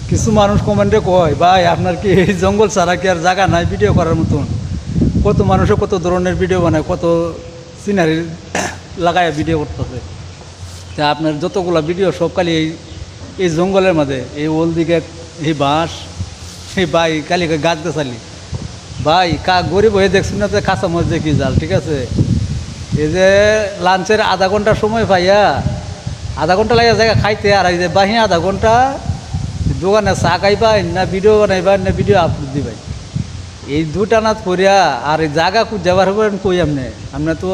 কিছু মানুষ কমেন্টে কয় ভাই আপনার কি এই জঙ্গল ছাড়া কি আর জায়গা নাই ভিডিও করার মতন। কত মানুষে কত ধরনের ভিডিও বানায়, কত সিনারি লাগায় ভিডিও করতেছে। তা আপনার যতগুলা ভিডিও সব খালি এই জঙ্গলের মাঝে, এই ওল দিকে এই বাঁশ, এই ভাই কালি গাছ গাছালি ভাই গরিব হয়ে দেখছি না, যে কাঁচামচ দেখি জাল, ঠিক আছে। এই যে লাঞ্চের আধা ঘন্টা সময় পাইয়া আধা ঘন্টা লাগে জায়গা খাইতে, আর এই যে বাহি আধা ঘন্টা দোকানে চা খাইবাই না ভিডিও বানাইবা না ভিডিও আপলোড দিবাই, এই দুটা নাচ করিয়া আর এই জায়গা যাবার হবেন কই আপনি তো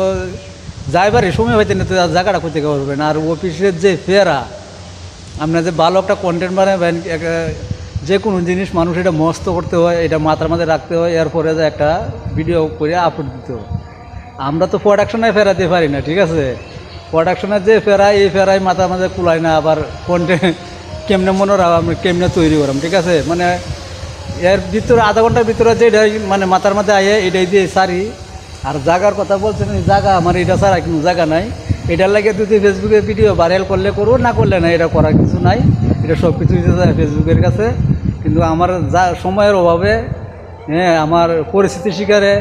যাইবার সময় হইতে না, তো জায়গাটা করতে পারবেন। আর অফিসের যে ফেরা, আপনার যে ভালো একটা কন্টেন্ট বানাবেন, যে কোনো জিনিস মানুষ এটা মস্ত করতে হয়, এটা মাথার মাঝে রাখতে হয়, এরপরে যে একটা ভিডিও করে আপলোড দিতে হয়। আমরা তো প্রোডাকশনে ফেরাতে পারি না, ঠিক আছে। প্রোডাকশনের যে ফেরাই, এই ফেরাই মাথার মাঝে কুলাই না, আবার কন্টেন্ট কেমনে মনে রাখা, আমরা কেমনে তৈরি করাম, ঠিক আছে। মানে এর ভিতরে আধা ঘন্টার ভিতরে যেটাই মানে মাথার মাঝে আয়ে এটাই দিয়ে সারি। আর জায়গার কথা বলছেন, জায়গা আমার এটা ছাড়া কোনো জায়গা নাই। এটার লাগে যদি ফেসবুকে ভিডিও ভাইরাল করলে করবো, না করলে না, এটা করার কিছু নাই। এটা সব কিছু যায় ফেসবুকের কাছে। কিন্তু আমার যা সময়ের অভাবে, হ্যাঁ, আমার পরিস্থিতি শিকারে,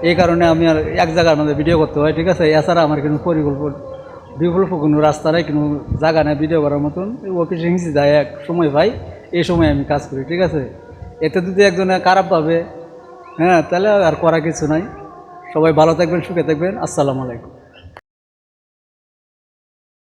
এই কারণে আমি আর এক জায়গার মধ্যে ভিডিও করতে হয়, ঠিক আছে। এছাড়া আমার কোনো বিকল্প কোনো রাস্তা নাই, কোনো জায়গা নেই ভিডিও করার মতন। অফিসে হিংসি যায় এক সময় ভাই, এই সময় আমি কাজ করি, ঠিক আছে। এতে যদি একজনে খারাপ পাবে, হ্যাঁ, তাহলে আর করা কিছু নাই। সবাই ভালো থাকবেন, সুখে থাকবেন। আসসালামু আলাইকুম।